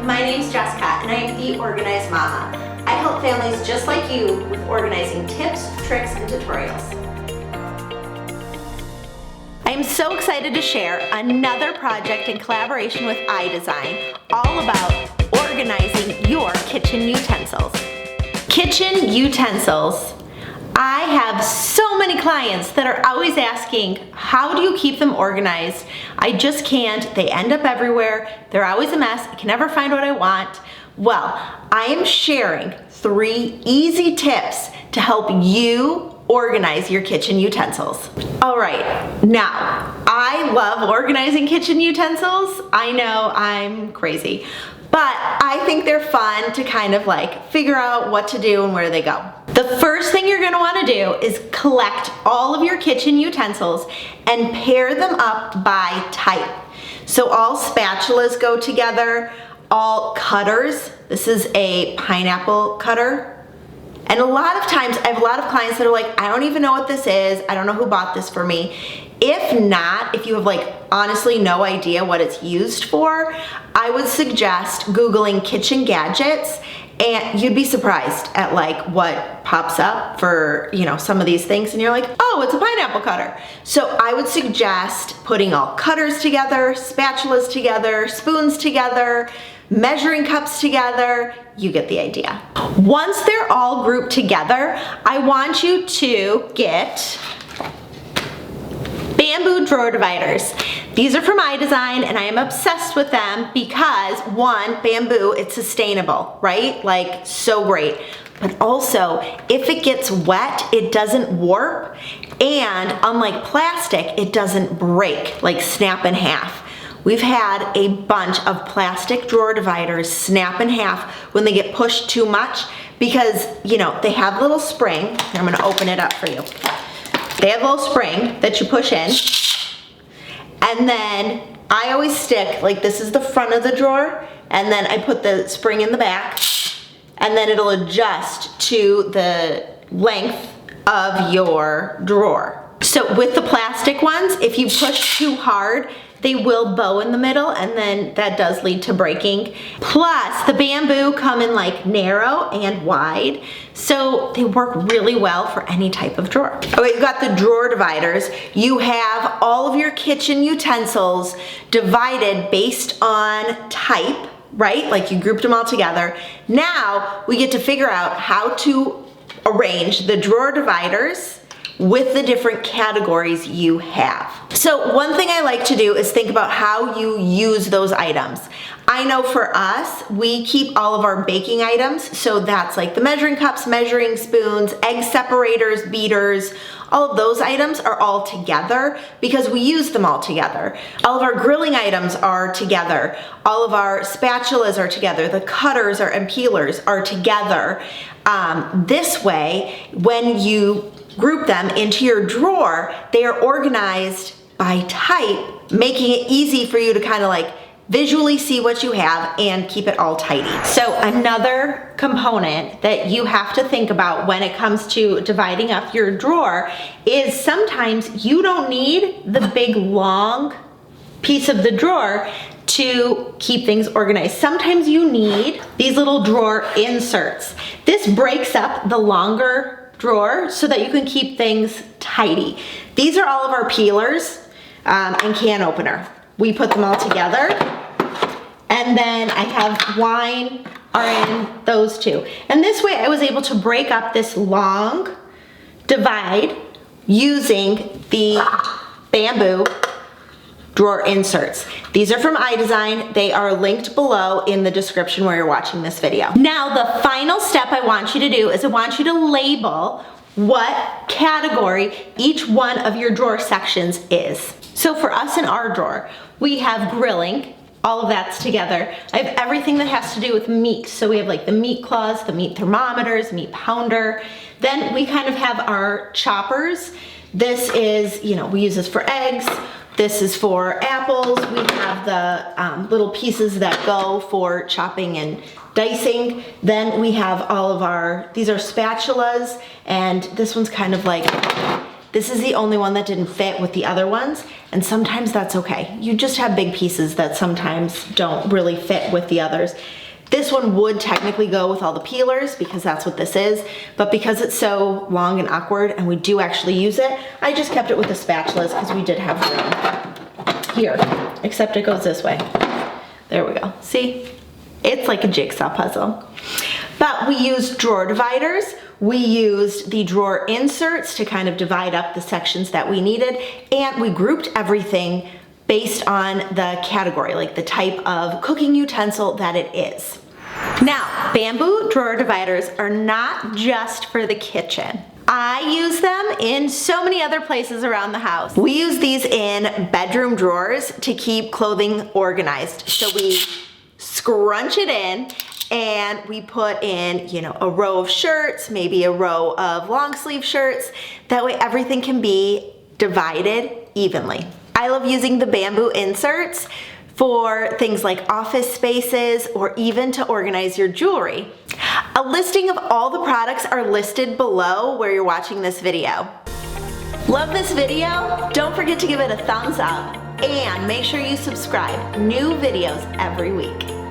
my name's Jessica and I am the Organized Mama. I help families just like you with organizing tips, tricks, and tutorials. I am so excited to share another project in collaboration with iDesign, all about organizing your kitchen utensils. Kitchen utensils. I have so many clients that are always asking, how do you keep them organized? I just can't. They end up everywhere. They're always a mess. I can never find what I want. Well, I am sharing 3 easy tips to help you organize your kitchen utensils. All right, now, I love organizing kitchen utensils. I know I'm crazy, but I think they're fun to kind of like figure out what to do and where they go. The first thing you're gonna wanna do is collect all of your kitchen utensils and pair them up by type. So all spatulas go together, all cutters. This is a pineapple cutter. And a lot of times, I have a lot of clients that are like, I don't even know what this is. I don't know who bought this for me. If not, if you have like honestly no idea what it's used for, I would suggest Googling kitchen gadgets, and you'd be surprised at like what pops up for, you know, some of these things, and you're like, oh, it's a pineapple cutter. So I would suggest putting all cutters together, spatulas together, spoons together, measuring cups together. You get the idea. Once they're all grouped together, I want you to get bamboo drawer dividers. These are from iDesign and I am obsessed with them because 1, bamboo, it's sustainable, right? Like so great. But also, if it gets wet, it doesn't warp, and unlike plastic, it doesn't break, like snap in half. We've had a bunch of plastic drawer dividers snap in half when they get pushed too much because, you know, they have a little spring. I'm gonna open it up for you. They have a little spring that you push in, and then I always stick, like this is the front of the drawer, and then I put the spring in the back, and then it'll adjust to the length of your drawer. So with the plastic ones, if you push too hard, they will bow in the middle, and then that does lead to breaking. Plus, the bamboo come in like narrow and wide, so they work really well for any type of drawer. Okay, you got the drawer dividers. You have all of your kitchen utensils divided based on type, right? Like you grouped them all together. Now, we get to figure out how to arrange the drawer dividers with the different categories you have. So one thing I like to do is think about how you use those items. I know for us, we keep all of our baking items, so that's like the measuring cups, measuring spoons, egg separators, beaters, all of those items are all together because we use them all together. All of our grilling items are together. All of our spatulas are together. The cutters and peelers are together. This way, when you group them into your drawer, they are organized by type, making it easy for you to kind of like visually see what you have and keep it all tidy. So another component that you have to think about when it comes to dividing up your drawer is sometimes you don't need the big long piece of the drawer to keep things organized. Sometimes you need these little drawer inserts. This breaks up the longer drawer so that you can keep things tidy. These are all of our peelers and can opener. We put them all together, and then I have wine are in those two. And this way I was able to break up this long divide using the bamboo drawer inserts. These are from iDesign. They are linked below in the description where you're watching this video. Now, the final step I want you to do is I want you to label what category each one of your drawer sections is. So for us in our drawer, we have grilling, all of that's together. I have everything that has to do with meat. So we have like the meat claws, the meat thermometers, meat pounder. Then we kind of have our choppers. This is, you know, we use this for eggs. This is for apples. We have the little pieces that go for chopping and dicing. Then we have all of our, these are spatulas, and this one's kind of like This is the only one that didn't fit with the other ones, and sometimes that's okay. You just have big pieces that sometimes don't really fit with the others. This one would technically go with all the peelers because that's what this is, but because it's so long and awkward and we do actually use it, I just kept it with the spatulas because we did have room here, except it goes this way. There we go. See? It's like a jigsaw puzzle. But we used drawer dividers. We used the drawer inserts to kind of divide up the sections that we needed, and we grouped everything based on the category, like the type of cooking utensil that it is. Now, bamboo drawer dividers are not just for the kitchen. I use them in so many other places around the house. We use these in bedroom drawers to keep clothing organized. So we scrunch it in and we put in, you know, a row of shirts, maybe a row of long sleeve shirts. That way everything can be divided evenly. I love using the bamboo inserts for things like office spaces or even to organize your jewelry. A listing of all the products are listed below where you're watching this video. Love this video? Don't forget to give it a thumbs up and make sure you subscribe. New videos every week.